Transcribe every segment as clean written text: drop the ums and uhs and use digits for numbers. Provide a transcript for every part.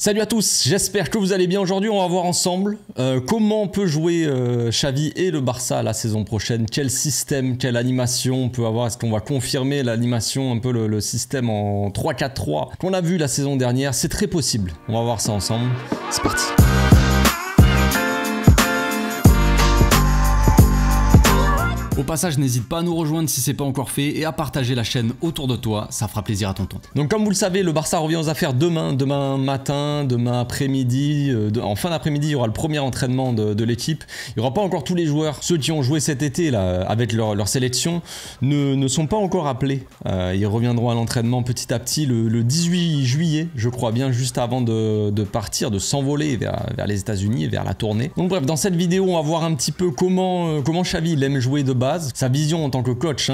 Salut à tous, j'espère que vous allez bien. Aujourd'hui on va voir ensemble comment peut jouer Xavi et le Barça la saison prochaine. Quel système, quelle animation on peut avoir. Est-ce qu'on va confirmer l'animation, un peu le système en 3-4-3 qu'on a vu la saison dernière? C'est très possible, on va voir ça ensemble. C'est parti. Au passage, n'hésite pas à nous rejoindre si c'est pas encore fait et à partager la chaîne autour de toi, ça fera plaisir à tonton. Donc comme vous le savez, le Barça revient aux affaires demain matin, demain après-midi. En fin d'après-midi, il y aura le premier entraînement de l'équipe. Il n'y aura pas encore tous les joueurs. Ceux qui ont joué cet été là, avec leur sélection ne sont pas encore appelés. Ils reviendront à l'entraînement petit à petit le 18 juillet, je crois bien, juste avant de partir, de s'envoler vers les États-Unis, vers la tournée. Donc bref, dans cette vidéo, on va voir un petit peu comment Xavi il aime jouer de base, sa vision en tant que coach,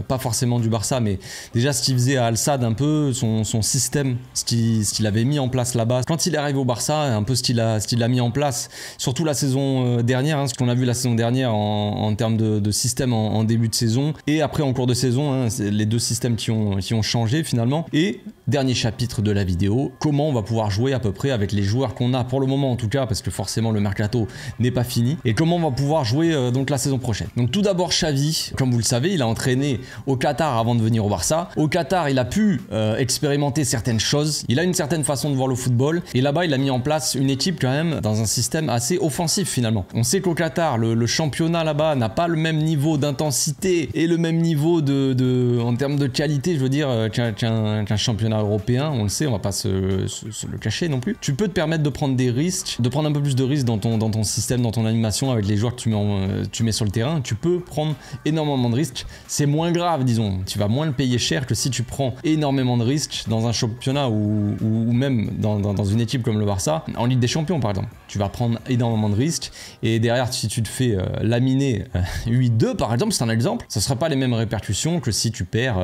pas forcément du Barça, mais déjà ce qu'il faisait à Al-Sadd, un peu son système, ce qu'il avait mis en place là-bas. Quand il est arrivé au Barça, un peu ce qu'il a mis en place, surtout la saison dernière, ce qu'on a vu la saison dernière en termes de système en début de saison, et après en cours de saison, c'est les deux systèmes qui ont changé finalement. Et dernier chapitre de la vidéo, comment on va pouvoir jouer à peu près avec les joueurs qu'on a pour le moment en tout cas, parce que forcément le mercato n'est pas fini, et comment on va pouvoir jouer donc la saison prochaine. Donc tout d'abord Xavi, comme vous le savez, il a entraîné au Qatar avant de venir au Barça. Au Qatar, il a pu expérimenter certaines choses, il a une certaine façon de voir le football, et là-bas il a mis en place une équipe quand même dans un système assez offensif finalement. On sait qu'au Qatar, le championnat là-bas n'a pas le même niveau d'intensité et le même niveau en termes de qualité, je veux dire, qu'un championnat européen, on le sait, on va pas se le cacher non plus. Tu peux te permettre de prendre des risques, de prendre un peu plus de risques dans ton système, dans ton animation avec les joueurs que tu mets sur le terrain. Tu peux prendre énormément de risques, c'est moins grave, disons, tu vas moins le payer cher que si tu prends énormément de risques dans un championnat ou même dans une équipe comme le Barça, en Ligue des Champions par exemple. Tu vas prendre énormément de risques et derrière, si tu te fais laminer 8-2 par exemple, c'est un exemple, ça ne sera pas les mêmes répercussions que si tu perds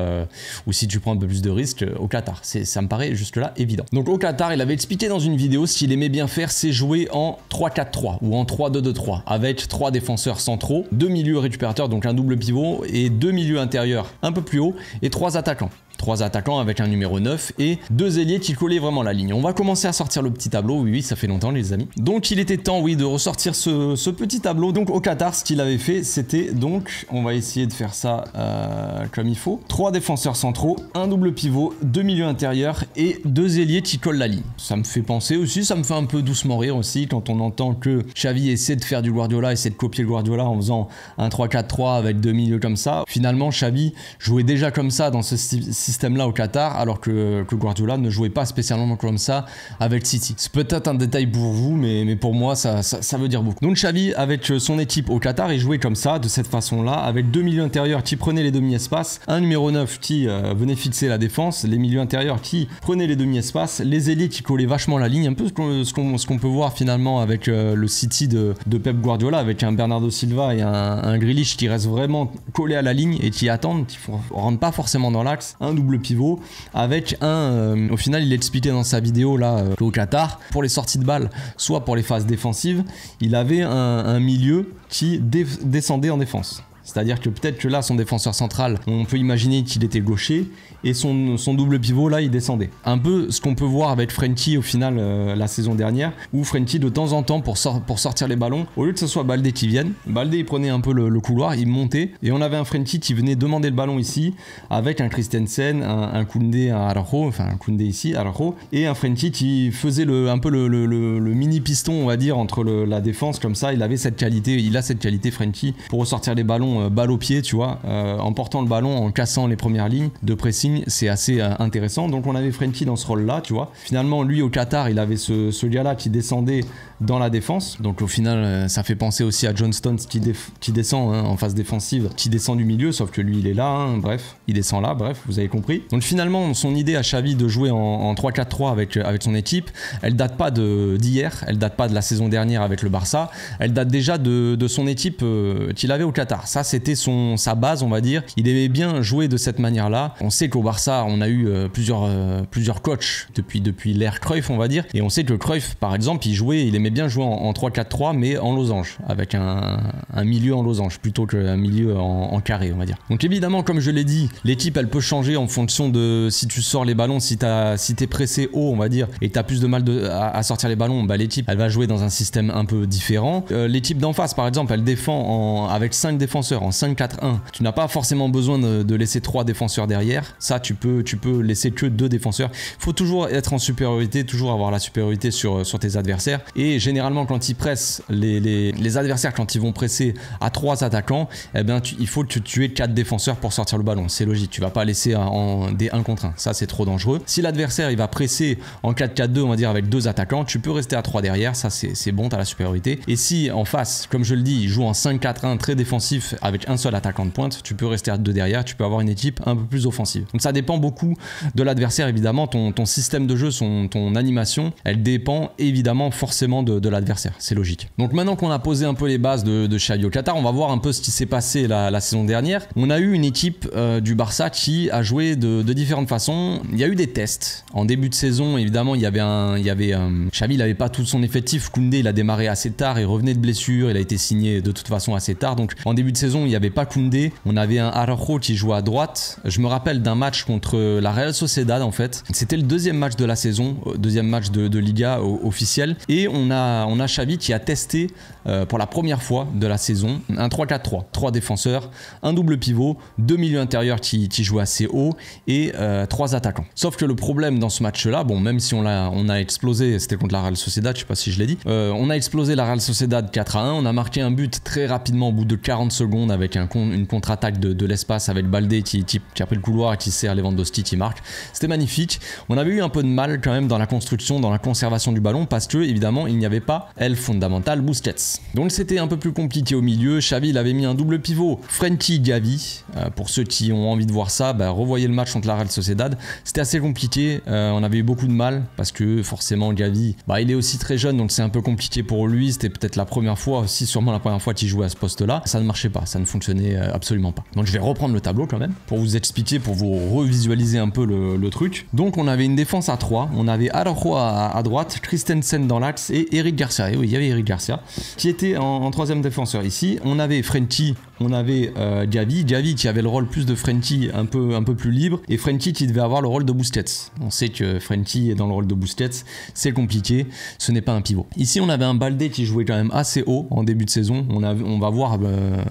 ou si tu prends un peu plus de risques au Qatar. Ça me paraît jusque-là évident. Donc au Qatar, il avait expliqué dans une vidéo ce qu'il aimait bien faire, c'est jouer en 3-4-3 ou en 3-2-2-3 avec 3 défenseurs centraux, 2 milieux récupérateurs, donc un double pivot, et 2 milieux intérieurs un peu plus haut et 3 attaquants. 3 attaquants avec un numéro 9 et 2 ailiers qui collaient vraiment la ligne. On va commencer à sortir le petit tableau, oui, ça fait longtemps les amis. Donc il était temps, oui, de ressortir ce petit tableau. Donc au Qatar, ce qu'il avait fait, c'était donc, on va essayer de faire ça comme il faut, 3 défenseurs centraux, un double pivot, 2 milieux intérieurs et 2 ailiers qui collent la ligne. Ça me fait penser aussi, ça me fait un peu doucement rire aussi quand on entend que Xavi essaie de faire du Guardiola, essaie de copier le Guardiola en faisant un 3-4-3 avec 2 milieux comme ça. Finalement, Xavi jouait déjà comme ça dans ce système-là au Qatar, alors que Guardiola ne jouait pas spécialement comme ça avec City. C'est peut-être un détail pour vous, mais pour moi, ça veut dire beaucoup. Donc Xavi, avec son équipe au Qatar, il jouait comme ça, de cette façon-là, avec 2 milieux intérieurs qui prenaient les demi-espaces, un numéro 9 qui venait fixer la défense, les milieux intérieurs qui prenaient les demi-espaces, les ailiers qui collaient vachement la ligne, un peu ce qu'on peut voir finalement avec le City de Pep Guardiola, avec un Bernardo Silva et un Grealish qui restent vraiment collés à la ligne et qui attendent, qui ne rentrent pas forcément dans l'axe, un double pivot avec au final il expliquait dans sa vidéo là au Qatar, pour les sorties de balles, soit pour les phases défensives, il avait un milieu qui descendait en défense. C'est-à-dire que peut-être que là, son défenseur central, on peut imaginer qu'il était gaucher et son double pivot, là, il descendait. Un peu ce qu'on peut voir avec Frenkie au final la saison dernière, où Frenkie, de temps en temps, pour sortir les ballons, au lieu que ce soit Baldé qui vienne, Baldé, il prenait un peu le couloir, il montait, et on avait un Frenkie qui venait demander le ballon ici, avec un Christensen, un Koundé, un Araujo, enfin un Koundé ici, Araujo, et un Frenkie qui faisait un peu le mini piston, on va dire, entre la défense, comme ça, il a cette qualité Frenkie, pour ressortir les ballons balle au pied, tu vois, en portant le ballon, en cassant les premières lignes de pressing, c'est assez intéressant. Donc on avait Frenkie dans ce rôle-là, tu vois. Finalement, lui au Qatar, il avait ce gars-là qui descendait dans la défense. Donc au final, ça fait penser aussi à John Stones qui descend en phase défensive, qui descend du milieu, sauf que lui, il est là, bref, il descend là, bref, vous avez compris. Donc finalement, son idée à Xavi de jouer en 3-4-3 avec son équipe, elle date pas d'hier, elle date pas de la saison dernière avec le Barça, elle date déjà de son équipe qu'il avait au Qatar. Ça, c'était sa base, on va dire. Il aimait bien jouer de cette manière-là. On sait qu'au Barça, on a eu plusieurs coachs depuis l'ère Cruyff, on va dire. Et on sait que Cruyff, par exemple, il aimait j'aimais bien jouer en 3-4-3 mais en losange, avec un milieu en losange plutôt qu'un milieu en carré on va dire. Donc évidemment comme je l'ai dit, l'équipe elle peut changer en fonction de si tu sors les ballons, si t'es pressé haut on va dire et t'as plus de mal à sortir les ballons, bah l'équipe elle va jouer dans un système un peu différent. L'équipe d'en face par exemple elle défend avec 5 défenseurs en 5-4-1, tu n'as pas forcément besoin de laisser 3 défenseurs derrière, ça tu peux laisser que 2 défenseurs. Il faut toujours être en supériorité, toujours avoir la supériorité sur tes adversaires et généralement quand ils pressent les adversaires quand ils vont presser à 3 attaquants, eh bien il faut que tu aies 4 défenseurs pour sortir le ballon, c'est logique, tu vas pas laisser des 1 contre 1, ça c'est trop dangereux. Si l'adversaire il va presser en 4-4-2 on va dire avec 2 attaquants, tu peux rester à 3 derrière, ça c'est bon, tu as la supériorité. Et si en face, comme je le dis, il joue en 5-4-1 très défensif avec un seul attaquant de pointe, tu peux rester à 2 derrière, tu peux avoir une équipe un peu plus offensive. Donc ça dépend beaucoup de l'adversaire évidemment, ton système de jeu, ton animation, elle dépend évidemment forcément de l'adversaire, c'est logique. Donc maintenant qu'on a posé un peu les bases de Xavi au Qatar, on va voir un peu ce qui s'est passé la saison dernière. On a eu une équipe du Barça qui a joué de différentes façons. Il y a eu des tests. En début de saison, évidemment, Xavi, il n'avait pas tout son effectif. Koundé, il a démarré assez tard, il revenait de blessure, il a été signé de toute façon assez tard. Donc en début de saison, il n'y avait pas Koundé. On avait un Araujo qui jouait à droite. Je me rappelle d'un match contre la Real Sociedad en fait. C'était le deuxième match de la saison, deuxième match de Liga officiel. Et on a Xavi qui a testé pour la première fois de la saison un 3-4-3. 3 défenseurs, un double pivot, 2 milieux intérieurs qui jouaient assez haut et 3 attaquants. Sauf que le problème dans ce match-là, bon même si on a explosé, c'était contre la Real Sociedad, je sais pas si je l'ai dit, on a explosé la Real Sociedad 4-1, on a marqué un but très rapidement au bout de 40 secondes avec une contre-attaque de l'espace avec Baldé qui a pris le couloir et qui sert Lewandowski qui marque. C'était magnifique. On avait eu un peu de mal quand même dans la construction, dans la conservation du ballon parce que évidemment il n'y avait pas El Fundamental Busquets. Donc c'était un peu plus compliqué au milieu. Xavi il avait mis un double pivot Frenkie Gavi. Pour ceux qui ont envie de voir ça, revoyez le match contre la Real Sociedad. C'était assez compliqué, on avait eu beaucoup de mal parce que forcément Gavi, il est aussi très jeune donc c'est un peu compliqué pour lui. C'était peut-être la première fois aussi, sûrement la première fois qu'il jouait à ce poste-là. Ça ne marchait pas, ça ne fonctionnait absolument pas. Donc je vais reprendre le tableau quand même pour vous expliquer, pour vous revisualiser un peu le truc. Donc on avait une défense à 3, on avait Araujo à droite, Christensen dans l'axe et Eric Garcia. Et oui, il y avait Eric Garcia qui était en troisième défenseur ici. On avait Frenkie, on avait Gavi qui avait le rôle plus de Frenkie un peu plus libre et Frenkie qui devait avoir le rôle de Busquets. On sait que Frenkie est dans le rôle de Busquets, c'est compliqué, ce n'est pas un pivot. Ici on avait un Baldé qui jouait quand même assez haut en début de saison. On va voir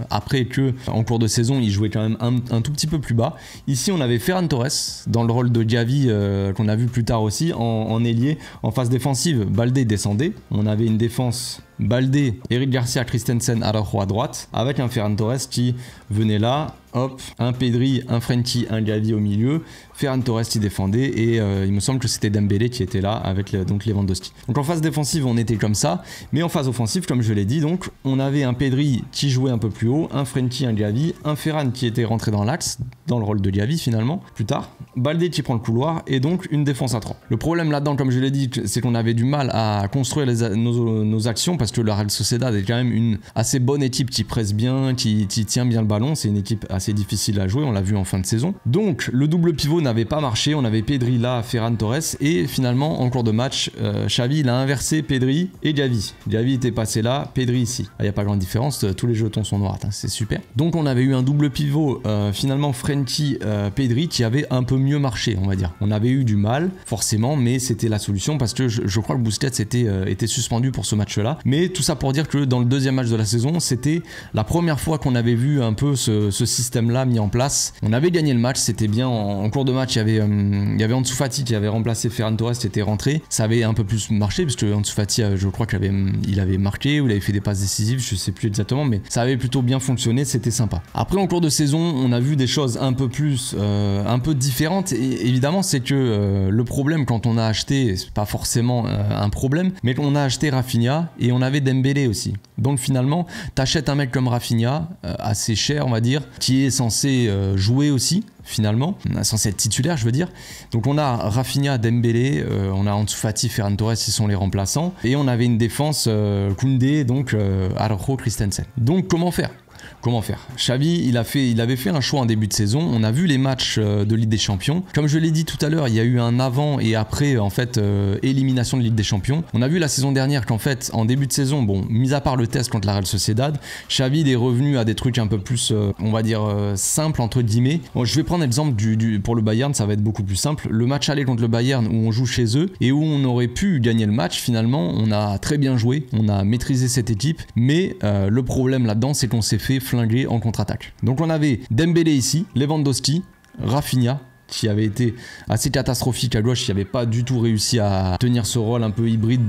après que en cours de saison il jouait quand même un tout petit peu plus bas. Ici on avait Ferran Torres dans le rôle de Gavi qu'on a vu plus tard aussi en ailier, en phase défensive. Baldé descendait, on avait une défense Baldé, Eric Garcia, Christensen, Araujo à droite, avec un Ferran Torres qui venait là, hop, un Pedri, un Frenkie, un Gavi au milieu, Ferran Torres qui défendait et il me semble que c'était Dembélé qui était là avec donc Lewandowski. Donc en phase défensive on était comme ça, mais en phase offensive comme je l'ai dit, donc on avait un Pedri qui jouait un peu plus haut, un Frenkie, un Gavi, un Ferran qui était rentré dans l'axe, dans le rôle de Gavi finalement, plus tard, Baldé qui prend le couloir et donc une défense à 3. Le problème là-dedans comme je l'ai dit, c'est qu'on avait du mal à construire nos actions parce que la Real Sociedad est quand même une assez bonne équipe qui presse bien, qui tient bien le ballon, c'est une équipe assez difficile à jouer, on l'a vu en fin de saison. Donc le double pivot n'avait pas marché, on avait Pedri là, Ferran Torres et finalement en cours de match, Xavi il a inversé Pedri et Gavi. Gavi était passé là, Pedri ici. Il n'y a pas grande différence, tous les jetons sont noirs, c'est super. Donc on avait eu un double pivot finalement Frenkie Pedri qui avait un peu mieux marché on va dire. On avait eu du mal forcément mais c'était la solution parce que je crois que Busquets était suspendu pour ce match là. Mais tout ça pour dire que dans le deuxième match de la saison c'était la première fois qu'on avait vu un peu ce système là mis en place. On avait gagné le match, c'était bien. En cours de match il y avait Ansu Fati qui avait remplacé Ferran Torres qui était rentré. Ça avait un peu plus marché parce que Ansu Fati je crois qu'il avait marqué ou il avait fait des passes décisives, je sais plus exactement, mais ça avait plutôt bien fonctionné, c'était sympa. Après en cours de saison on a vu des choses un peu plus un peu différentes et évidemment c'est que le problème quand on a acheté, c'est pas forcément un problème, mais qu'on a acheté Rafinha et on avait Dembélé aussi. Donc finalement t'achètes un mec comme Rafinha assez cher on va dire, qui est censé jouer aussi finalement, censé être titulaire je veux dire. Donc on a Rafinha, Dembélé, on a Ansu Fati, Ferran Torres qui sont les remplaçants et on avait une défense Koundé, donc Araujo, Christensen. Donc comment faire ? comment faire. Xavi, il avait fait un choix en début de saison. On a vu les matchs de Ligue des Champions. Comme je l'ai dit tout à l'heure, il y a eu un avant et après en fait élimination de Ligue des Champions. On a vu la saison dernière qu'en fait en début de saison, bon, mis à part le test contre la Real Sociedad, Xavi il est revenu à des trucs un peu plus, on va dire simples entre guillemets. Bon, je vais prendre l'exemple pour le Bayern, ça va être beaucoup plus simple. Le match aller contre le Bayern où on joue chez eux et où on aurait pu gagner le match, finalement, on a très bien joué, on a maîtrisé cette équipe, mais le problème là-dedans, c'est qu'on s'est fait flinguer en contre-attaque. Donc on avait Dembélé ici, Lewandowski, Rafinha, qui avait été assez catastrophique à gauche, qui n'avait pas du tout réussi à tenir ce rôle un peu hybride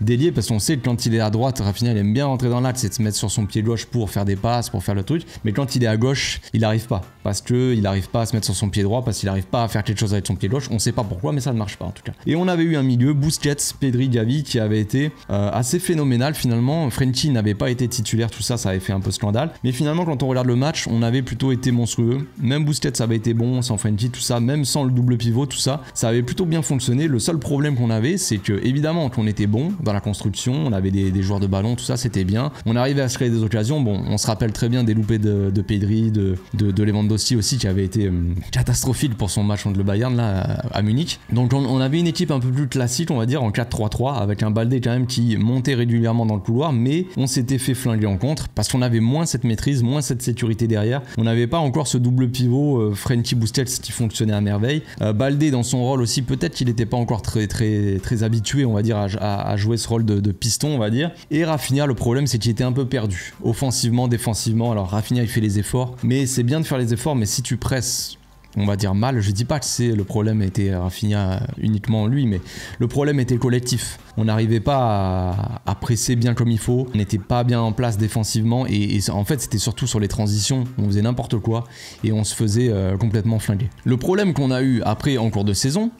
d'ailier, parce qu'on sait que quand il est à droite, Rafinha il aime bien rentrer dans l'axe et se mettre sur son pied gauche pour faire des passes, pour faire le truc, mais quand il est à gauche, il n'arrive pas, parce qu'il n'arrive pas à se mettre sur son pied droit, parce qu'il n'arrive pas à faire quelque chose avec son pied gauche, on sait pas pourquoi, mais ça ne marche pas en tout cas. Et on avait eu un milieu, Busquets, Pedri, Gavi, qui avait été assez phénoménal finalement. Frenkie n'avait pas été titulaire, tout ça, ça avait fait un peu scandale, mais finalement quand on regarde le match, on avait plutôt été monstrueux, même Busquets avait été bon sans Frenkie, tout ça, même sans le double pivot, tout ça, ça avait plutôt bien fonctionné. Le seul problème qu'on avait, c'est que évidemment qu'on était bon dans la construction, on avait des joueurs de ballon, tout ça, c'était bien. On arrivait à se créer des occasions. Bon, on se rappelle très bien des loupés de Pedri, de Lewandowski aussi, qui avait été catastrophique pour son match contre le Bayern là à Munich. Donc on avait une équipe un peu plus classique, on va dire, en 4-3-3, avec un Baldé quand même qui montait régulièrement dans le couloir, mais on s'était fait flinguer en contre parce qu'on avait moins cette maîtrise, moins cette sécurité derrière. On n'avait pas encore ce double pivot Frenkie Busquets qui fonctionnait à merveille. Baldé dans son rôle aussi, peut-être qu'il n'était pas encore très habitué, on va dire, à jouer ce rôle de piston, on va dire. Et Rafinha, le problème c'est qu'il était un peu perdu, offensivement, défensivement. Alors Rafinha il fait les efforts, mais c'est bien de faire les efforts, mais si tu presses, on va dire mal, je dis pas que c'est le problème était Rafinha uniquement lui, mais le problème était collectif. On n'arrivait pas à presser bien comme il faut, on n'était pas bien en place défensivement et en fait c'était surtout sur les transitions, on faisait n'importe quoi et on se faisait complètement flinguer. Le problème qu'on a eu après en cours de saison,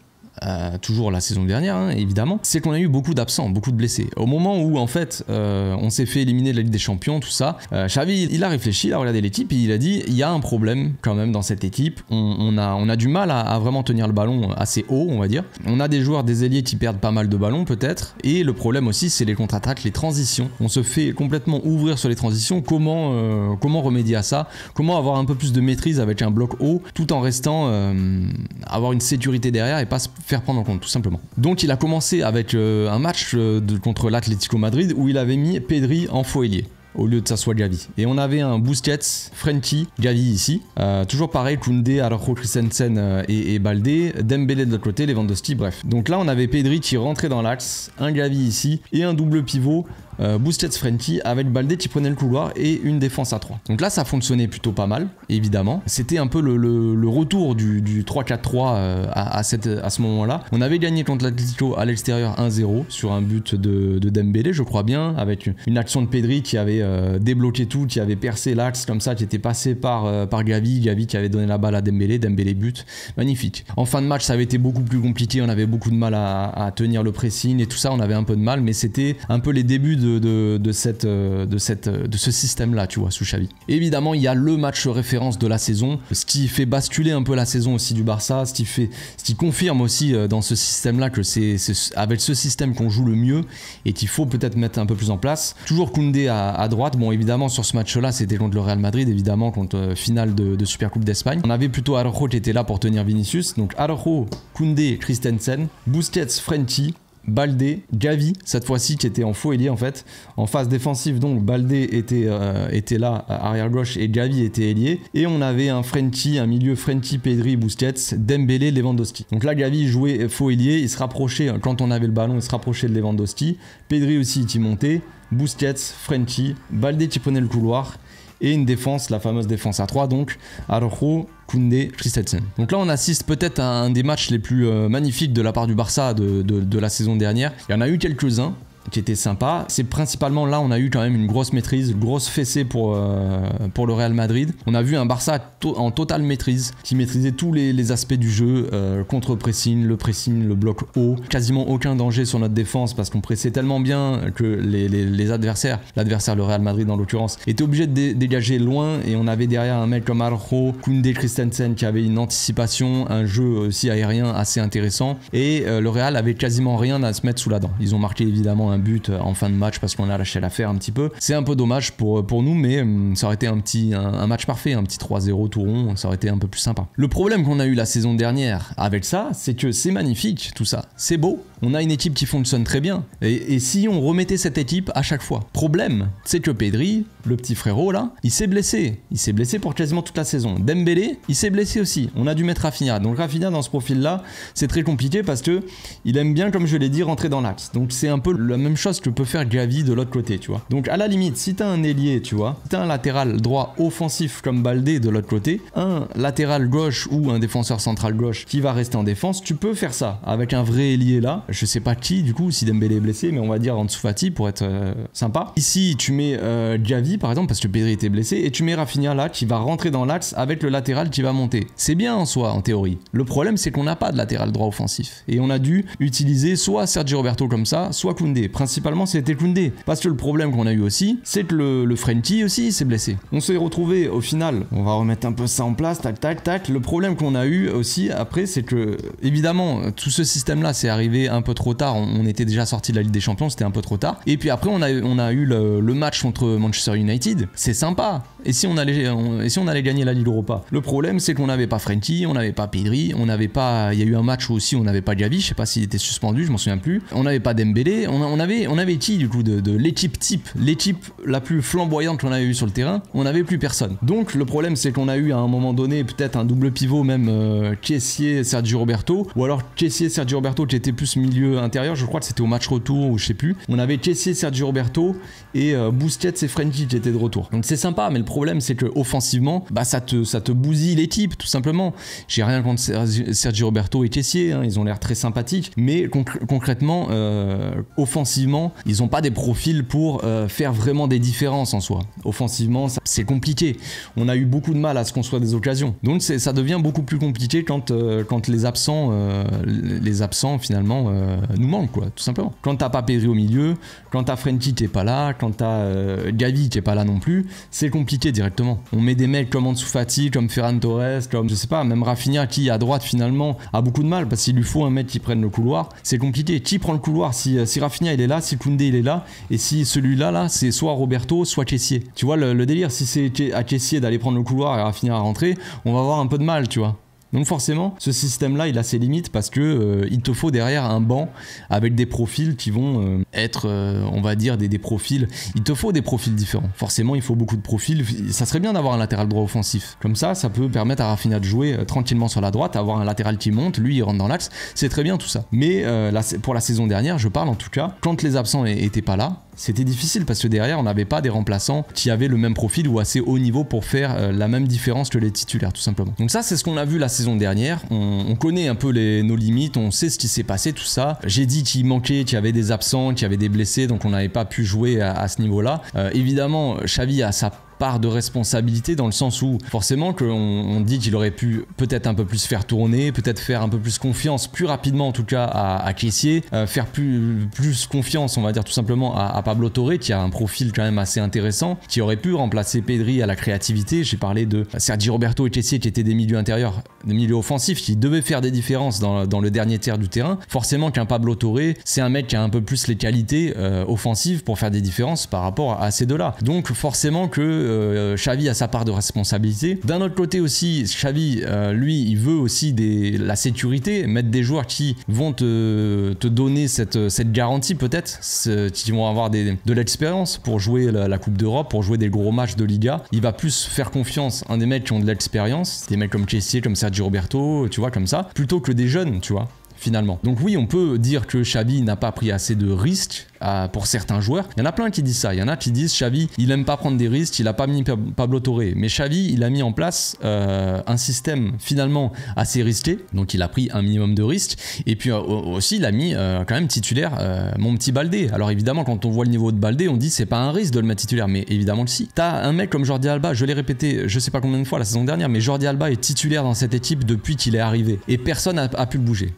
toujours la saison dernière hein, évidemment, c'est qu'on a eu beaucoup d'absents, beaucoup de blessés. Au moment où en fait on s'est fait éliminer de la Ligue des Champions, tout ça, Xavi il a réfléchi, il a regardé l'équipe et il a dit il y a un problème quand même dans cette équipe, on a du mal à vraiment tenir le ballon assez haut on va dire. On a des joueurs, des ailiers qui perdent pas mal de ballons peut-être, et le problème aussi c'est les contre-attaques, les transitions. On se fait complètement ouvrir sur les transitions, comment remédier à ça, comment avoir un peu plus de maîtrise avec un bloc haut tout en restant avoir une sécurité derrière et pas se faire prendre en compte tout simplement. Donc il a commencé avec un match contre l'Atlético Madrid où il avait mis Pedri en faux ailier au lieu de s'asseoir Gavi. Et on avait un Busquets, Frenkie, Gavi ici. Toujours pareil, Koundé, Araujo, Christensen et Baldé, Dembélé de l'autre côté, Lewandowski, bref. Donc là on avait Pedri qui rentrait dans l'axe, un Gavi ici et un double pivot Busquets, Frenkie avec Baldé qui prenait le couloir et une défense à 3. Donc là ça fonctionnait plutôt pas mal, évidemment. C'était un peu le retour du 3-4-3 à ce moment-là. On avait gagné contre l'Atlético à l'extérieur 1-0 sur un but de Dembélé, je crois bien, avec une action de Pedri qui avait débloqué tout, qui avait percé l'axe comme ça, qui était passé par Gavi qui avait donné la balle à Dembélé but, magnifique. En fin de match ça avait été beaucoup plus compliqué, on avait beaucoup de mal à tenir le pressing et tout ça, on avait un peu de mal, mais c'était un peu les débuts de ce système là, tu vois, sous Xavi. Évidemment il y a le match référence de la saison, ce qui fait basculer un peu la saison aussi du Barça, ce qui confirme aussi dans ce système là que c'est avec ce système qu'on joue le mieux et qu'il faut peut-être mettre un peu plus en place. Toujours Koundé à droite, bon évidemment sur ce match là c'était contre le Real Madrid, évidemment contre finale de Supercoupe d'Espagne. On avait plutôt Araujo qui était là pour tenir Vinicius, donc Araujo, Koundé, Christensen, Busquets, Frenkie, Baldé, Gavi cette fois-ci qui était en faux ailier en fait, en phase défensive. Donc Baldé était là arrière gauche et Gavi était ailier, et on avait un Frenkie, un milieu Frenkie, Pedri, Busquets, Dembélé, Lewandowski. Donc là Gavi jouait faux ailier, il se rapprochait quand on avait le ballon, il se rapprochait de Lewandowski, Pedri aussi qui montait, Busquets, Frenkie, Baldé qui prenait le couloir et une défense, la fameuse défense à 3, donc Araujo, Koundé, Christensen. Donc là on assiste peut-être à un des matchs les plus magnifiques de la part du Barça de la saison dernière. Il y en a eu quelques-uns qui était sympa. C'est principalement là on a eu quand même une grosse maîtrise, une grosse fessée pour le Real Madrid. On a vu un Barça en totale maîtrise, qui maîtrisait tous les aspects du jeu, contre-pressing, le bloc haut, quasiment aucun danger sur notre défense parce qu'on pressait tellement bien que les adversaires, l'adversaire le Real Madrid en l'occurrence, était obligé de dégager loin, et on avait derrière un mec comme Araujo, Koundé, Christensen qui avait une anticipation, un jeu aussi aérien assez intéressant, et le Real avait quasiment rien à se mettre sous la dent. Ils ont marqué évidemment un but en fin de match parce qu'on a lâché l'affaire un petit peu. C'est un peu dommage pour nous, mais ça aurait été un match parfait, un petit 3-0 tout rond, ça aurait été un peu plus sympa. Le problème qu'on a eu la saison dernière avec ça, c'est que c'est magnifique tout ça, c'est beau, on a une équipe qui fonctionne très bien, et si on remettait cette équipe à chaque fois. Problème, c'est que Pedri, le petit frérot là, il s'est blessé pour quasiment toute la saison. Dembélé, il s'est blessé aussi, on a dû mettre Rafinha, donc Rafinha dans ce profil là, c'est très compliqué parce que il aime bien, comme je l'ai dit, rentrer dans l'axe, donc c'est un peu la même chose que peut faire Gavi de l'autre côté, tu vois. Donc à la limite, si t'as un ailier, tu vois, si t'as un latéral droit offensif comme Baldé de l'autre côté, un latéral gauche ou un défenseur central gauche qui va rester en défense, tu peux faire ça avec un vrai ailier là, je sais pas qui du coup, si Dembélé est blessé, mais on va dire Ansu Fati pour être sympa. Ici tu mets Gavi par exemple parce que Pedri était blessé, et tu mets Rafinha là qui va rentrer dans l'axe avec le latéral qui va monter. C'est bien en soi en théorie. Le problème c'est qu'on n'a pas de latéral droit offensif et on a dû utiliser soit Sergio Roberto comme ça, soit Koundé. Principalement c'était Koundé parce que le problème qu'on a eu aussi, c'est que le Frenkie aussi s'est blessé. On s'est retrouvé au final, on va remettre un peu ça en place, tac tac tac. Le problème qu'on a eu aussi après, c'est que évidemment tout ce système là c'est arrivé un peu trop tard, on était déjà sorti de la Ligue des Champions, c'était un peu trop tard, et puis après on a eu le match contre Manchester United, c'est sympa, et si on allait gagner la Ligue Europa. Le problème c'est qu'on n'avait pas Frenkie, on n'avait pas Pedri, on n'avait pas, il y a eu un match où aussi on n'avait pas Gavi, je sais pas s'il était suspendu, je m'en souviens plus, on n'avait pas Dembélé, on avait qui du coup de l'équipe type, l'équipe la plus flamboyante qu'on avait eu sur le terrain, on n'avait plus personne. Donc le problème c'est qu'on a eu à un moment donné peut-être un double pivot, même Kessié, Sergio Roberto, ou alors Kessié, Sergio Roberto qui était plus milieu intérieur, je crois que c'était au match retour ou je sais plus. On avait Kessié, Sergio Roberto et Busquets et Frenkie qui étaient de retour. Donc c'est sympa, mais le problème c'est que offensivement, bah ça te bousille l'équipe tout simplement. J'ai rien contre Sergio Roberto et Kessié, hein, ils ont l'air très sympathiques, mais concrètement, offensivement, ils ont pas des profils pour faire vraiment des différences en soi. Offensivement, c'est compliqué. On a eu beaucoup de mal à se construire des occasions. Donc ça devient beaucoup plus compliqué quand les absents finalement nous manquent, quoi, tout simplement. Quand t'as pas Pedri au milieu, quand t'as Frenkie qui est pas là, quand t'as Gavi qui est pas là non plus, c'est compliqué directement. On met des mecs comme Ansu Fati, comme Ferran Torres, comme je sais pas, même Rafinha qui à droite finalement a beaucoup de mal parce qu'il lui faut un mec qui prenne le couloir. C'est compliqué. Qui prend le couloir si Rafinha il est là, si Koundé il est là, et si celui-là là c'est soit Roberto, soit Kessié. Tu vois le délire, si c'est à Kessié d'aller prendre le couloir et Rafinha à rentrer, on va avoir un peu de mal, tu vois. Donc forcément, ce système-là, il a ses limites parce que il te faut derrière un banc avec des profils qui vont être, on va dire, des profils. Il te faut des profils différents. Forcément, il faut beaucoup de profils. Ça serait bien d'avoir un latéral droit offensif. Comme ça peut permettre à Rafinha de jouer tranquillement sur la droite, avoir un latéral qui monte, lui, il rentre dans l'axe. C'est très bien tout ça. Mais pour la saison dernière, je parle en tout cas, quand les absents étaient pas là, c'était difficile parce que derrière on n'avait pas des remplaçants qui avaient le même profil ou assez haut niveau pour faire la même différence que les titulaires tout simplement. Donc ça c'est ce qu'on a vu la saison dernière, on connaît un peu nos limites, on sait ce qui s'est passé, tout ça. J'ai dit qu'il manquait, qu'il y avait des absents, qu'il y avait des blessés, donc on n'avait pas pu jouer à ce niveau là. Évidemment Xavi a sa part de responsabilité dans le sens où forcément qu'on dit qu'il aurait pu peut-être un peu plus faire tourner, peut-être faire un peu plus confiance plus rapidement en tout cas à Kessié, faire plus confiance on va dire tout simplement à Pablo Torre qui a un profil quand même assez intéressant, qui aurait pu remplacer Pedri à la créativité. J'ai parlé de Sergio Roberto et Kessié qui étaient des milieux intérieurs, des milieux offensifs qui devaient faire des différences dans le dernier tiers du terrain. Forcément qu'un Pablo Torre c'est un mec qui a un peu plus les qualités offensives pour faire des différences par rapport à ces deux-là. Donc forcément que Xavi a sa part de responsabilité. D'un autre côté aussi, Xavi, lui, il veut aussi la sécurité, mettre des joueurs qui vont te donner cette garantie peut-être, qui vont avoir de l'expérience pour jouer la Coupe d'Europe, pour jouer des gros matchs de Liga. Il va plus faire confiance à des mecs qui ont de l'expérience, des mecs comme Kessié, comme Sergio Roberto, tu vois, comme ça, plutôt que des jeunes, tu vois. Finalement. Donc oui, on peut dire que Xavi n'a pas pris assez de risques pour certains joueurs. Il y en a plein qui disent ça. Il y en a qui disent Xavi, il aime pas prendre des risques, il a pas mis Pablo Torre. Mais Xavi, il a mis en place un système finalement assez risqué. Donc il a pris un minimum de risques. Et puis aussi, il a mis quand même titulaire mon petit Baldé. Alors évidemment, quand on voit le niveau de Baldé, on dit c'est pas un risque de le mettre titulaire. Mais évidemment que si. T'as un mec comme Jordi Alba, je l'ai répété, je sais pas combien de fois la saison dernière, mais Jordi Alba est titulaire dans cette équipe depuis qu'il est arrivé. Et personne n'a pu le bouger.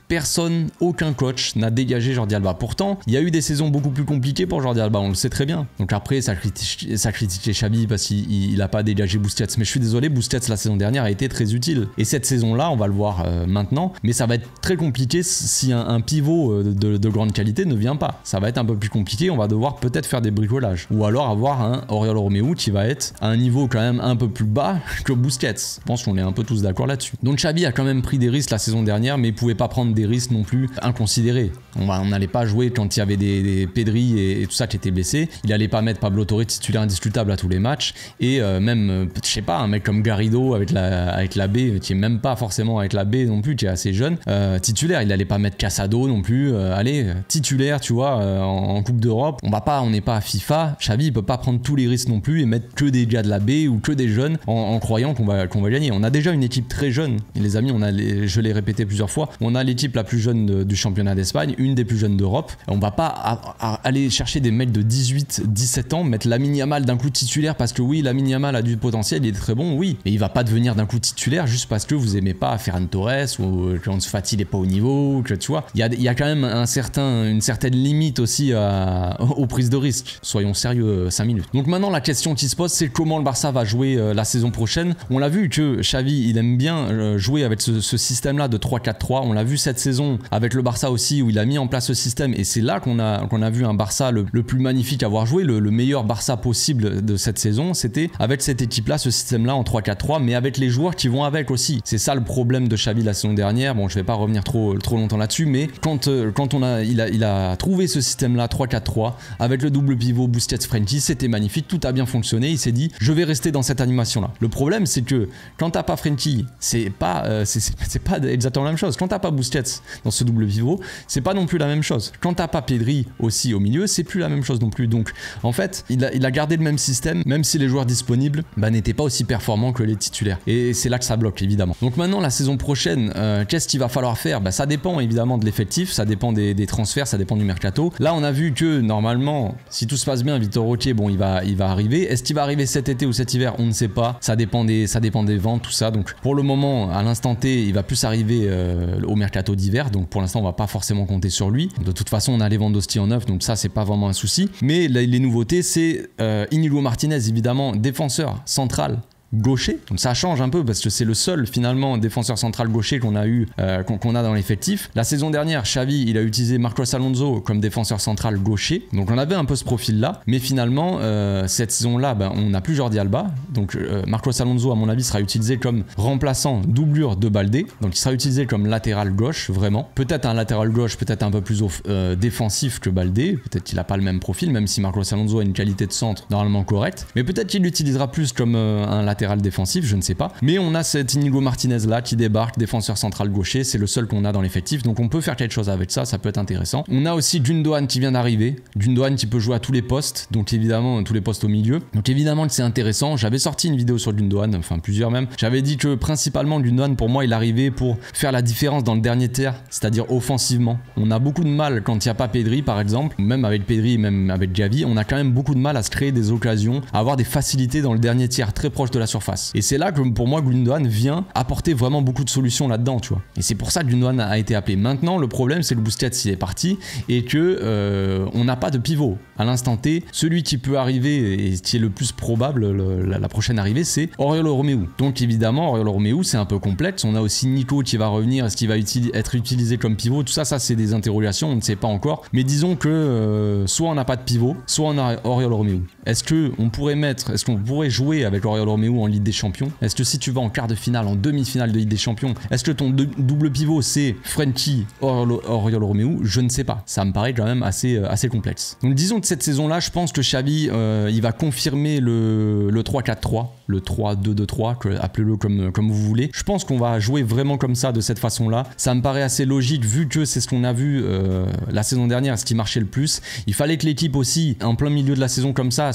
Aucun coach n'a dégagé Jordi Alba. Pourtant, il y a eu des saisons beaucoup plus compliqué pour Jordi Alba, on le sait très bien. Donc après, ça critique Xavi parce qu'il a pas dégagé Busquets. Mais je suis désolé, Busquets la saison dernière a été très utile. Et cette saison-là, on va le voir maintenant, mais ça va être très compliqué si un pivot de grande qualité ne vient pas. Ça va être un peu plus compliqué, on va devoir peut-être faire des bricolages. Ou alors avoir un Oriol Romeu qui va être à un niveau quand même un peu plus bas que Busquets. Je pense qu'on est un peu tous d'accord là-dessus. Donc Xavi a quand même pris des risques la saison dernière, mais il pouvait pas prendre des risques non plus inconsidérés. On n'allait pas jouer quand il y avait des Pedri et tout ça qui étaient blessés. Il allait pas mettre Pablo Torre titulaire indiscutable à tous les matchs. Et même, je sais pas, un mec comme Garrido avec la B, qui est même pas forcément avec la B non plus, qui est assez jeune, titulaire. Il allait pas mettre Casado non plus. Allez, titulaire, tu vois, en Coupe d'Europe. On n'est pas à FIFA. Xavi, il peut pas prendre tous les risques non plus et mettre que des gars de la B ou que des jeunes en croyant qu'on va gagner. On a déjà une équipe très jeune. Et les amis, je l'ai répété plusieurs fois, on a l'équipe la plus jeune du championnat d'Espagne, une des plus jeunes d'Europe. On va pas aller chercher des mecs de 18, 17 ans, mettre Lamine Yamal d'un coup titulaire parce que oui, Lamine Yamal a du potentiel, il est très bon, oui. Mais il va pas devenir d'un coup titulaire juste parce que vous aimez pas Ferran Torres ou que Ansu Fati n'est pas au niveau, que tu vois. Il y a quand même une certaine limite aussi aux prises de risque. Soyons sérieux 5 minutes. Donc maintenant, la question qui se pose, c'est comment le Barça va jouer la saison prochaine. On l'a vu que Xavi, il aime bien jouer avec ce système-là de 3-4-3. On l'a vu cette saison avec le Barça aussi, où il a mis en place ce système. Et c'est là qu'on a vu un Barça le plus magnifique à avoir joué, le meilleur Barça possible de cette saison. C'était avec cette équipe-là, ce système-là en 3-4-3, mais avec les joueurs qui vont avec aussi. C'est ça le problème de Xavi la saison dernière. Bon, je vais pas revenir trop longtemps là-dessus, mais quand il a trouvé ce système-là 3-4-3 avec le double pivot Busquets-Frenkie, c'était magnifique, tout a bien fonctionné. Il s'est dit, je vais rester dans cette animation-là. Le problème, c'est que quand t'as pas Frenkie, c'est pas exactement la même chose. Quand t'as pas Busquets dans ce double pivot, c'est pas non plus la même chose. Quand t'as pas Pedri aussi au milieu, c'est plus la même chose non plus. Donc en fait, il a gardé le même système, même si les joueurs disponibles n'étaient pas aussi performants que les titulaires. Et c'est là que ça bloque évidemment. Donc maintenant, la saison prochaine, qu'est-ce qu'il va falloir faire? Ça dépend évidemment de l'effectif, ça dépend des transferts, ça dépend du mercato. Là, on a vu que normalement, si tout se passe bien, Vitor Roque, bon, il va arriver. Est-ce qu'il va arriver cet été ou cet hiver? On ne sait pas. Ça dépend des ventes, tout ça. Donc pour le moment, à l'instant T, il va plus arriver au mercato d'hiver. Donc pour l'instant, on va pas forcément compter sur lui. De toute façon, on a Lewandowski en neuf, donc ça, c'est pas vraiment un souci. Mais les nouveautés, c'est Inigo Martinez, évidemment, défenseur central gaucher. Donc ça change un peu parce que c'est le seul finalement défenseur central gaucher qu'on a eu qu'on a dans l'effectif. La saison dernière, Xavi, il a utilisé Marcos Alonso comme défenseur central gaucher. Donc on avait un peu ce profil là, mais finalement cette saison-là, on n'a plus Jordi Alba. Donc Marcos Alonso, à mon avis, sera utilisé comme remplaçant, doublure de Baldé. Donc il sera utilisé comme latéral gauche, vraiment. Peut-être un latéral gauche, peut-être un peu plus défensif que Baldé. Peut-être qu'il n'a pas le même profil, même si Marcos Alonso a une qualité de centre normalement correcte. Mais peut-être qu'il l'utilisera plus comme un latéral défensif, je ne sais pas. Mais on a cet Inigo Martinez là qui débarque, défenseur central gaucher, c'est le seul qu'on a dans l'effectif, donc on peut faire quelque chose avec ça, ça peut être intéressant. On a aussi Gundogan qui vient d'arriver, Gundogan qui peut jouer à tous les postes, donc évidemment tous les postes au milieu. Donc évidemment que c'est intéressant, j'avais sorti une vidéo sur Gundogan, enfin plusieurs même. J'avais dit que principalement Gundogan, pour moi, il arrivait pour faire la différence dans le dernier tiers, c'est-à-dire offensivement. On a beaucoup de mal quand il n'y a pas Pedri par exemple, même avec Pedri, même avec Xavi, on a quand même beaucoup de mal à se créer des occasions, à avoir des facilités dans le dernier tiers, très proche de la surface. Et c'est là que pour moi Gundogan vient apporter vraiment beaucoup de solutions là-dedans, tu vois. Et c'est pour ça que Gundogan a été appelé. Maintenant, le problème, c'est que Busquets il est parti et que on n'a pas de pivot à l'instant T. Celui qui peut arriver et qui est le plus probable, la prochaine arrivée, c'est Oriol Romeu. Donc évidemment, Oriol Romeu, c'est un peu complexe. On a aussi Nico qui va revenir. Est-ce qu'il va être utilisé comme pivot? Tout ça, c'est des interrogations. On ne sait pas encore. Mais disons que soit on n'a pas de pivot, soit on a Oriol Romeu. Est-ce qu'on pourrait jouer avec Oriol Romeu en Ligue des Champions? Est-ce que si tu vas en quart de finale, en demi-finale de Ligue des Champions, est-ce que ton double pivot c'est Frenkie, Oriol Romeu? Je ne sais pas. Ça me paraît quand même assez complexe. Donc disons que cette saison-là, je pense que Xavi, il va confirmer le 3-4-3, le 3-2-2-3, appelez-le comme vous voulez. Je pense qu'on va jouer vraiment comme ça, de cette façon-là. Ça me paraît assez logique vu que c'est ce qu'on a vu la saison dernière, ce qui marchait le plus. Il fallait que l'équipe aussi, en plein milieu de la saison comme ça,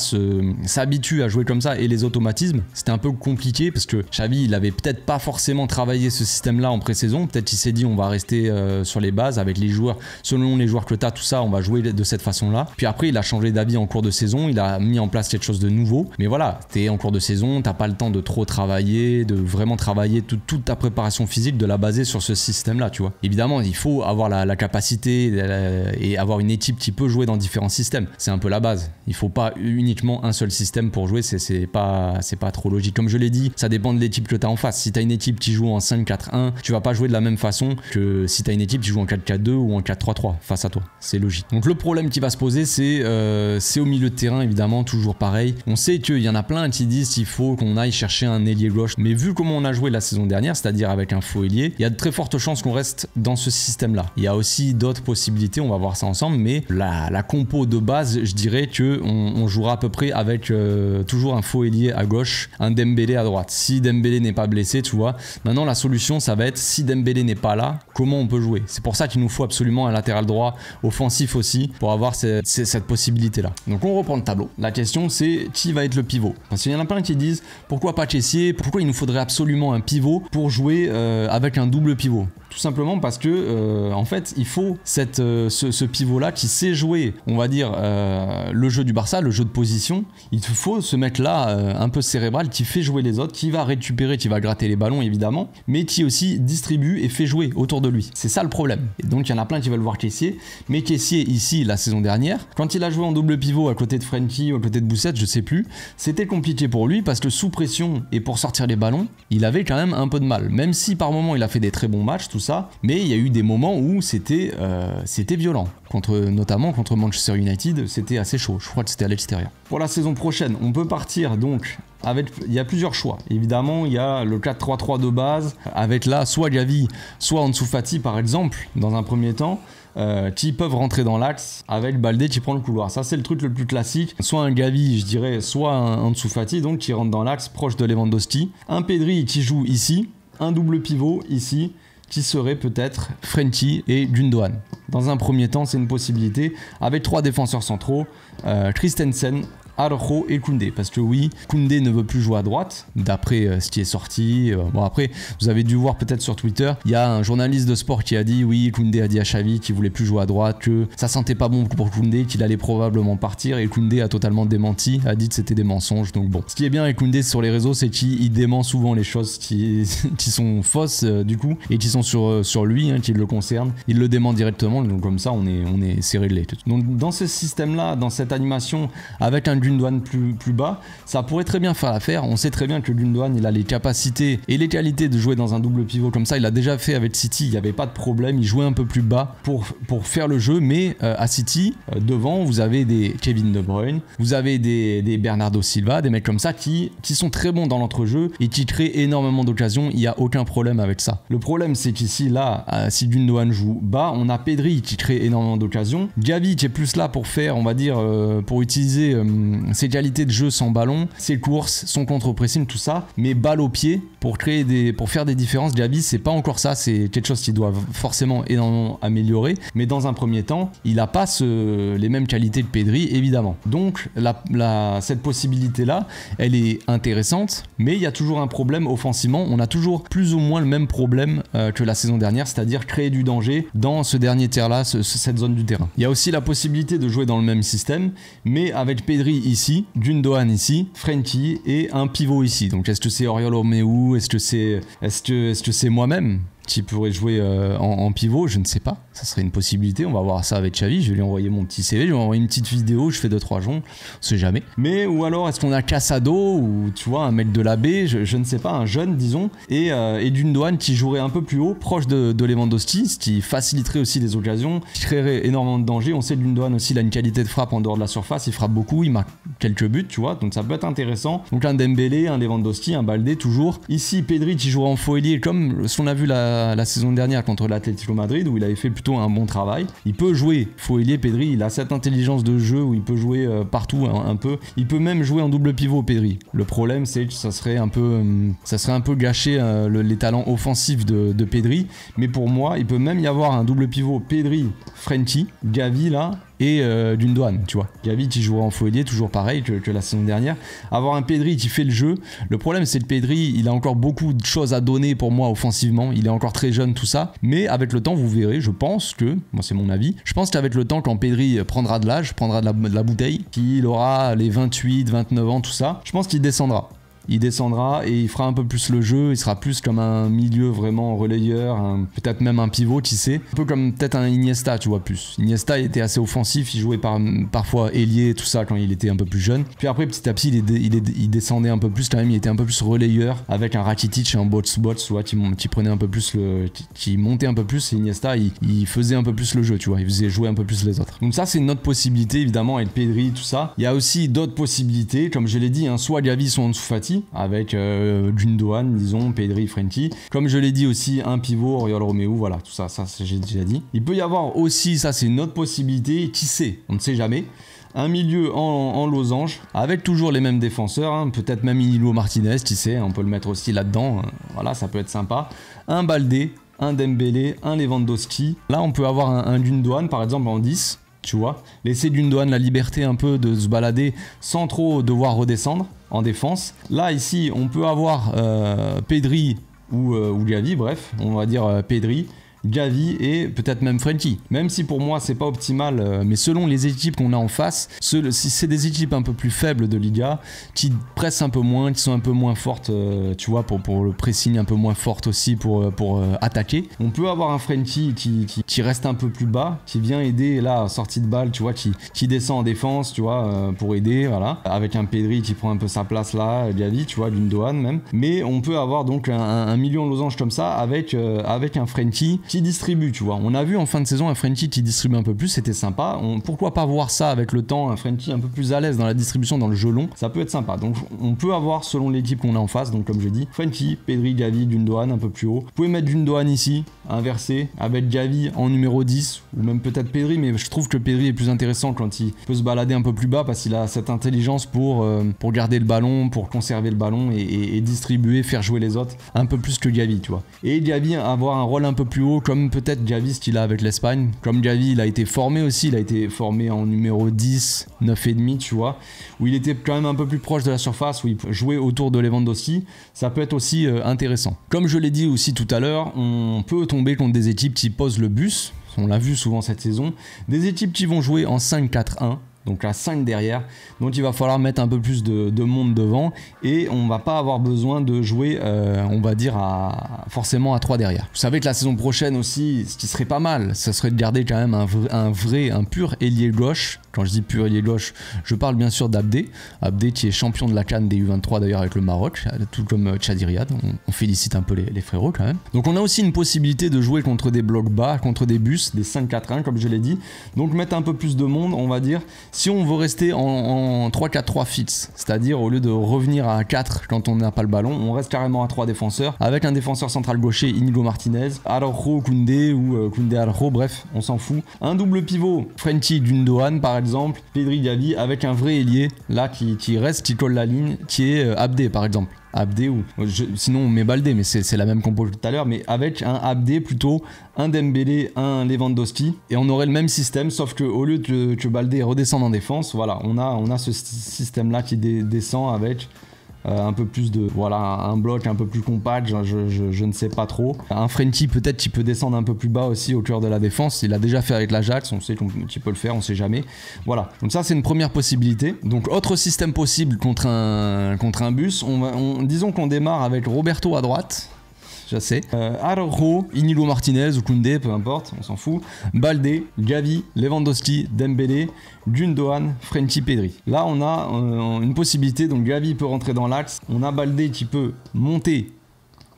s'habitue à jouer comme ça, et les automatismes, c'était un peu compliqué parce que Xavi il avait peut-être pas forcément travaillé ce système-là en pré-saison. Peut-être qu'il s'est dit on va rester sur les bases avec les joueurs, selon les joueurs que tu as, tout ça, on va jouer de cette façon-là. Puis après, il a changé d'avis en cours de saison, il a mis en place quelque chose de nouveau. Mais voilà, t'es en cours de saison, t'as pas le temps de trop travailler, de vraiment travailler toute ta préparation physique, de la baser sur ce système-là, tu vois. Évidemment, il faut avoir la capacité et avoir une équipe qui peut jouer dans différents systèmes. C'est un peu la base. Il faut pas uniquement un seul système pour jouer, c'est pas trop logique. Comme je l'ai dit, ça dépend de l'équipe que tu as en face. Si tu as une équipe qui joue en 5-4-1, tu vas pas jouer de la même façon que si tu as une équipe qui joue en 4-4-2 ou en 4-3-3 face à toi. C'est logique. Donc le problème qui va se poser, c'est au milieu de terrain, évidemment, toujours pareil. On sait qu'il y en a plein qui disent qu'il faut qu'on aille chercher un ailier gauche. Mais vu comment on a joué la saison dernière, c'est-à-dire avec un faux ailier, il y a de très fortes chances qu'on reste dans ce système-là. Il y a aussi d'autres possibilités, on va voir ça ensemble, mais la compo de base, je dirais qu'on jouera à peu près avec toujours un faux ailier à gauche, un Dembélé à droite. Si Dembélé n'est pas blessé, tu vois, maintenant la solution, ça va être si Dembélé n'est pas là, comment on peut jouer? C'est pour ça qu'il nous faut absolument un latéral droit offensif aussi pour avoir cette possibilité-là. Donc on reprend le tableau. La question, c'est qui va être le pivot? Parce qu'il y en a plein qui disent pourquoi pas Kessié? Pourquoi il nous faudrait absolument un pivot pour jouer avec un double pivot? Tout simplement parce que en fait il faut ce pivot là qui sait jouer, on va dire, le jeu du Barça, le jeu de position. Il faut ce mec là un peu cérébral qui fait jouer les autres, qui va récupérer, qui va gratter les ballons évidemment, mais qui aussi distribue et fait jouer autour de lui. C'est ça le problème. Et donc il y en a plein qui veulent voir Kessié, mais Kessié ici la saison dernière, quand il a joué en double pivot à côté de Frenkie ou à côté de Busquets, je sais plus, c'était compliqué pour lui parce que sous pression et pour sortir les ballons, il avait quand même un peu de mal. Même si par moment il a fait des très bons matchs, tout ça, mais il y a eu des moments où c'était violent, notamment contre Manchester United, c'était assez chaud, je crois que c'était à l'extérieur. Pour la saison prochaine, on peut partir donc avec, il y a plusieurs choix. Évidemment, il y a le 4-3-3 de base, avec là, soit Gavi, soit Ansu Fati par exemple, dans un premier temps, qui peuvent rentrer dans l'axe avec Baldé qui prend le couloir. Ça, c'est le truc le plus classique. Soit un Gavi, je dirais, soit un Ansu Fati, donc qui rentre dans l'axe proche de Lewandowski. Un Pedri qui joue ici, un double pivot ici, qui serait peut-être Frenkie et Gundogan. Dans un premier temps, c'est une possibilité, avec 3 défenseurs centraux, Christensen, Araujo et Koundé, parce que oui, Koundé ne veut plus jouer à droite, d'après ce qui est sorti. Bon, après, vous avez dû voir peut-être sur Twitter, il y a un journaliste de sport qui a dit, oui, Koundé a dit à Xavi qu'il voulait plus jouer à droite, que ça sentait pas bon pour Koundé, qu'il allait probablement partir, et Koundé a totalement démenti, a dit que c'était des mensonges. Donc bon, ce qui est bien avec Koundé sur les réseaux, c'est qu'il dément souvent les choses qui sont fausses du coup, et qui sont sur lui, hein, qui le concernent. Il le dément directement, donc comme ça, c'est réglé. Donc dans ce système-là, dans cette animation, avec un Gundogan plus bas, ça pourrait très bien faire l'affaire. On sait très bien que Gundogan, il a les capacités et les qualités de jouer dans un double pivot comme ça. Il a déjà fait avec City, il n'y avait pas de problème, il jouait un peu plus bas pour faire le jeu, mais à City, devant, vous avez des Kevin De Bruyne, vous avez des Bernardo Silva, des mecs comme ça qui sont très bons dans l'entrejeu et qui créent énormément d'occasions. Il n'y a aucun problème avec ça. Le problème, c'est qu'ici, là, si Gundogan joue bas, on a Pedri qui crée énormément d'occasions, Gavi qui est plus là pour faire, on va dire, pour utiliser ses qualités de jeu sans ballon, ses courses, son contre-pressing, tout ça, mais balle au pied pour faire des différences. Gavi, c'est pas encore ça, c'est quelque chose qui doit forcément énormément améliorer, mais dans un premier temps, il a pas les mêmes qualités que Pedri, évidemment. Donc cette possibilité-là, elle est intéressante, mais il y a toujours un problème offensivement. On a toujours plus ou moins le même problème que la saison dernière, c'est-à-dire créer du danger dans ce dernier tiers-là, cette zone du terrain. Il y a aussi la possibilité de jouer dans le même système, mais avec Pedri ici, Gundogan ici, Frenkie et un pivot ici. Donc est-ce que c'est Oriol Romeu? Est-ce que c'est moi-même qui pourrait jouer en pivot? Je ne sais pas, ça serait une possibilité. On va voir ça avec Xavi. Je vais lui envoyer mon petit CV, je vais lui envoyer une petite vidéo, je fais 2-3 joncs, on sait jamais. Mais ou alors est-ce qu'on a Casado ou tu vois un mec de la baie, je ne sais pas, un jeune disons, et Gundogan qui jouerait un peu plus haut, proche de Lewandowski, ce qui faciliterait aussi les occasions, qui créerait énormément de danger. On sait que Gundogan aussi il a une qualité de frappe en dehors de la surface, il frappe beaucoup, il marque quelques buts, tu vois, donc ça peut être intéressant. Donc un Dembélé, un Lewandowski, un Baldé toujours. Ici Pedri qui jouera en faux ailier comme ce qu'on a vu la saison dernière contre l'Atlético Madrid où il avait fait plutôt un bon travail. Il peut jouer faux ailier, Pedri, il a cette intelligence de jeu où il peut jouer partout un peu. Il peut même jouer en double pivot, Pedri. Le problème c'est que ça serait un peu gâcher les talents offensifs de Pedri, mais pour moi il peut même y avoir un double pivot Pedri, Frenkie, Gavi là, et Gundogan, tu vois. Gavi qui jouera en faux ailier, toujours pareil que la saison dernière. Avoir un Pedri qui fait le jeu. Le problème, c'est que Pedri, il a encore beaucoup de choses à donner pour moi offensivement. Il est encore très jeune, tout ça. Mais avec le temps, vous verrez, je pense que, moi c'est mon avis, je pense qu'avec le temps, quand Pedri prendra de l'âge, prendra de la bouteille, qu'il aura les 28, 29 ans, tout ça, je pense qu'il descendra. Il descendra et il fera un peu plus le jeu, il sera plus comme un milieu vraiment relayeur, peut-être même un pivot, qui sait. Un peu comme peut-être un Iniesta, tu vois, plus. Iniesta il était assez offensif, il jouait parfois ailier, tout ça, quand il était un peu plus jeune. Puis après, petit à petit, il descendait un peu plus quand même, il était un peu plus relayeur, avec un Rakitic et un Bots, tu vois, qui prenait un peu plus qui montait un peu plus, et Iniesta, il faisait un peu plus le jeu, tu vois, il faisait jouer un peu plus les autres. Donc ça, c'est une autre possibilité, évidemment, avec Pedri, tout ça. Il y a aussi d'autres possibilités, comme je l'ai dit, hein, soit Gavi, soit Ansu Fati, avec Gundogan, disons, Pedri, Frenkie. Comme je l'ai dit aussi, un pivot, Oriol Romeu, voilà, tout ça, j'ai déjà dit. Il peut y avoir aussi, ça c'est une autre possibilité, qui sait, on ne sait jamais, un milieu en losange, avec toujours les mêmes défenseurs, hein, peut-être même Inigo Martinez, qui sait, on peut le mettre aussi là-dedans, voilà, ça peut être sympa. Un Baldé, un Dembélé, un Lewandowski. Là, on peut avoir un Gundogan, par exemple, en 10, tu vois, laisser Gundogan la liberté un peu de se balader sans trop devoir redescendre en défense. Là, ici, on peut avoir Pedri ou Gavi, bref, on va dire Pedri, Gavi et peut-être même Frenkie. Même si pour moi c'est pas optimal, mais selon les équipes qu'on a en face, si c'est des équipes un peu plus faibles de Liga, qui pressent un peu moins, qui sont un peu moins fortes, tu vois, pour le pressing un peu moins forte aussi pour attaquer. On peut avoir un Frenkie qui reste un peu plus bas, qui vient aider là, sortie de balle, tu vois, qui descend en défense, tu vois, pour aider, voilà. Avec un Pedri qui prend un peu sa place là, Gavi, tu vois, Gundogan même. Mais on peut avoir donc un million de losanges comme ça avec un Frenkie qui distribue, tu vois. On a vu en fin de saison un Frenkie qui distribue un peu plus, c'était sympa. Pourquoi pas voir ça avec le temps, un Frenkie un peu plus à l'aise dans la distribution, dans le jeu long, ça peut être sympa. Donc on peut avoir selon l'équipe qu'on a en face, donc comme je dis, Frenkie, Pedri, Gavi, Gundogan un peu plus haut. Vous pouvez mettre Gundogan ici, inversé, avec Gavi en numéro 10, ou même peut-être Pedri, mais je trouve que Pedri est plus intéressant quand il peut se balader un peu plus bas parce qu'il a cette intelligence pour garder le ballon, pour conserver le ballon et distribuer, faire jouer les autres un peu plus que Gavi, tu vois. Et Gavi avoir un rôle un peu plus haut, comme peut-être Gavi ce qu'il a avec l'Espagne. Comme Gavi, il a été formé aussi, il a été formé en numéro 10, 9,5, tu vois, où il était quand même un peu plus proche de la surface, où il jouait autour de Lewandowski. Ça peut être aussi intéressant. Comme je l'ai dit aussi tout à l'heure, on peut tomber contre des équipes qui posent le bus. On l'a vu souvent cette saison. Des équipes qui vont jouer en 5-4-1. Donc à 5 derrière, donc il va falloir mettre un peu plus de monde devant et on va pas avoir besoin de jouer, on va dire, forcément à 3 derrière. Vous savez que la saison prochaine aussi, ce qui serait pas mal, ça serait de garder quand même un pur ailier gauche. Quand je dis pur ailier gauche, je parle bien sûr d'Abdé. Abdé qui est champion de la CAN des U23 d'ailleurs avec le Maroc, tout comme Chadi Riyad. On félicite un peu les frérots quand même. Donc on a aussi une possibilité de jouer contre des blocs bas, contre des bus, des 5-4-1 comme je l'ai dit. Donc mettre un peu plus de monde, on va dire. Si on veut rester en 3-4-3 fixe, c'est-à-dire au lieu de revenir à 4 quand on n'a pas le ballon, on reste carrément à 3 défenseurs, avec un défenseur central gaucher, Inigo Martinez, Araujo, Koundé ou Koundé Araujo, bref, on s'en fout. Un double pivot, Frenkie, Gundogan par exemple, Pedri, Gavi, avec un vrai ailier, là qui reste, qui colle la ligne, qui est Abdé par exemple. Abdé ou sinon on met Baldé, mais c'est la même compo que tout à l'heure, mais avec un Abdé plutôt, un Dembélé, un Lewandowski, et on aurait le même système, sauf que au lieu que Baldé redescende en défense, voilà, on a ce système là qui descend avec un peu plus de, voilà, un bloc un peu plus compact, je ne sais pas trop. Un Frenkie peut-être qui peut descendre un peu plus bas aussi au cœur de la défense, il a déjà fait avec l'Ajax, on sait qu'il peut le faire, on sait jamais. Voilà, donc ça c'est une première possibilité. Donc autre système possible contre un bus, disons qu'on démarre avec Roberto à droite. Je sais. Araujo, Inigo Martinez ou Koundé, peu importe, on s'en fout. Baldé, Gavi, Lewandowski, Dembélé, Gundogan, Frenkie, Pedri. Là, on a une possibilité, donc Gavi peut rentrer dans l'axe. On a Baldé qui peut monter,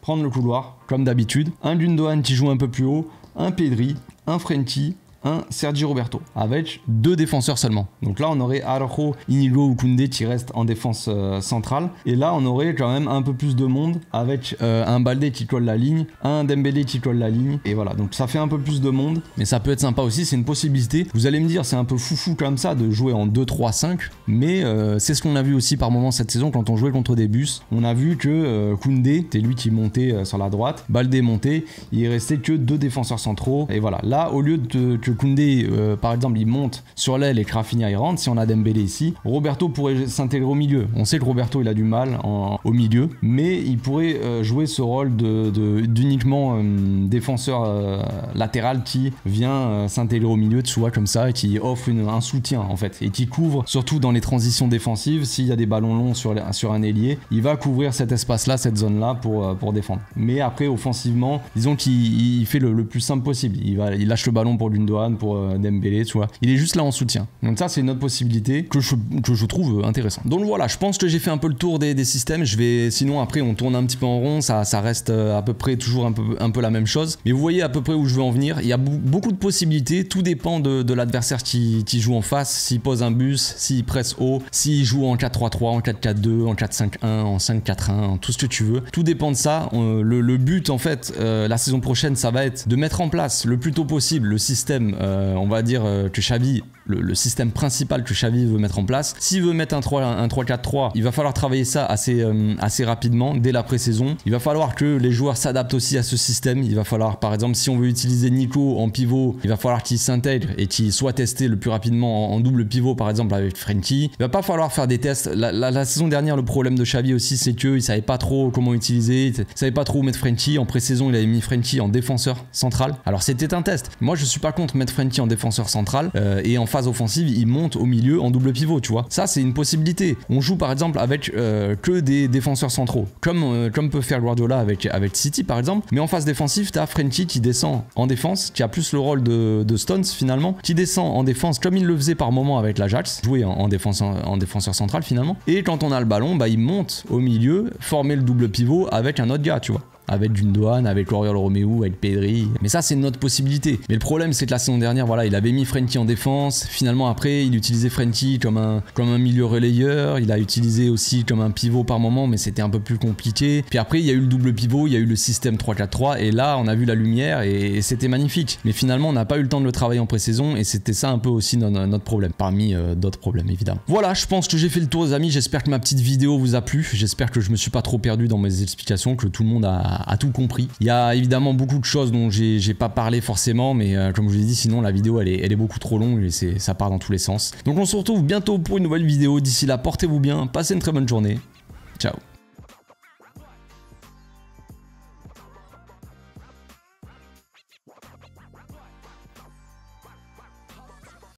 prendre le couloir, comme d'habitude. Un Gundogan qui joue un peu plus haut, un Pedri, un Frenkie, un Sergi Roberto, avec 2 défenseurs seulement. Donc là, on aurait Araujo, Inigo ou Koundé qui restent en défense centrale. Et là, on aurait quand même un peu plus de monde avec un Baldé qui colle la ligne, un Dembélé qui colle la ligne. Et voilà, donc ça fait un peu plus de monde. Mais ça peut être sympa aussi, c'est une possibilité. Vous allez me dire, c'est un peu foufou comme ça de jouer en 2-3-5. Mais c'est ce qu'on a vu aussi par moment cette saison quand on jouait contre des bus. On a vu que Koundé, c'est lui qui montait sur la droite. Baldé montait. Il restait que 2 défenseurs centraux. Et voilà, là, au lieu que Koundé, par exemple, il monte sur l'aile et que Rafinha il rentre, si on a Dembélé ici, Roberto pourrait s'intégrer au milieu. On sait que Roberto il a du mal au milieu, mais il pourrait jouer ce rôle d'uniquement défenseur latéral qui vient s'intégrer au milieu de soi comme ça et qui offre un soutien en fait, et qui couvre surtout dans les transitions défensives. S'il y a des ballons longs sur un ailier, il va couvrir cet espace-là, cette zone-là pour défendre. Mais après, offensivement, disons qu'il fait le plus simple possible. Il lâche le ballon pour Gundogan, pour Dembélé, tu vois. Il est juste là en soutien. Donc ça, c'est une autre possibilité que je trouve intéressante. Donc voilà, je pense que j'ai fait un peu le tour des systèmes. Sinon après, on tourne un petit peu en rond, ça reste à peu près toujours un peu la même chose. Mais vous voyez à peu près où je veux en venir. Il y a beaucoup de possibilités. Tout dépend de l'adversaire qui joue en face. S'il pose un bus, s'il presse haut, s'il joue en 4-3-3, en 4-4-2, en 4-5-1, en 5-4-1, en tout ce que tu veux. Tout dépend de ça. Le but en fait, la saison prochaine, ça va être de mettre en place le plus tôt possible le système, on va dire que Xavi, le système principal que Xavi veut mettre en place. S'il veut mettre un 3-4-3, il va falloir travailler ça assez rapidement dès la pré-saison. Il va falloir que les joueurs s'adaptent aussi à ce système. Il va falloir, par exemple, si on veut utiliser Nico en pivot, il va falloir qu'il s'intègre et qu'il soit testé le plus rapidement en double pivot, par exemple avec Frenkie. Il va pas falloir faire des tests. La saison dernière, le problème de Xavi aussi, c'est qu'il savait pas trop comment utiliser, il savait pas trop où mettre Frenkie. En pré-saison, il avait mis Frenkie en défenseur central. Alors c'était un test. Moi, je suis pas contre mettre Frenkie en défenseur central et en phase offensive, il monte au milieu en double pivot, tu vois. Ça, c'est une possibilité. On joue par exemple avec que des défenseurs centraux, comme peut faire Guardiola avec City par exemple. Mais en phase défensive, tu as Frenkie qui descend en défense, qui a plus le rôle de Stones finalement, qui descend en défense comme il le faisait par moment avec l'Ajax, jouer en défenseur central finalement. Et quand on a le ballon, bah, il monte au milieu, former le double pivot avec un autre gars, tu vois. Avec Gundogan, avec Oriol Romeu, avec Pedri. Mais ça, c'est une autre possibilité. Mais le problème, c'est que la saison dernière, voilà, il avait mis Frenkie en défense. Finalement, après, il utilisait Frenkie comme un milieu relayeur. Il a utilisé aussi comme un pivot par moment, mais c'était un peu plus compliqué. Puis après, il y a eu le double pivot, il y a eu le système 3-4-3. Et là, on a vu la lumière et c'était magnifique. Mais finalement, on n'a pas eu le temps de le travailler en pré-saison. Et c'était ça un peu aussi notre problème. Parmi d'autres problèmes, évidemment. Voilà, je pense que j'ai fait le tour, les amis. J'espère que ma petite vidéo vous a plu. J'espère que je me suis pas trop perdu dans mes explications, que tout le monde a tout compris. Il y a évidemment beaucoup de choses dont j'ai pas parlé forcément, mais comme je vous l'ai dit, sinon la vidéo elle est beaucoup trop longue et ça part dans tous les sens. Donc on se retrouve bientôt pour une nouvelle vidéo. D'ici là, portez-vous bien, passez une très bonne journée. Ciao.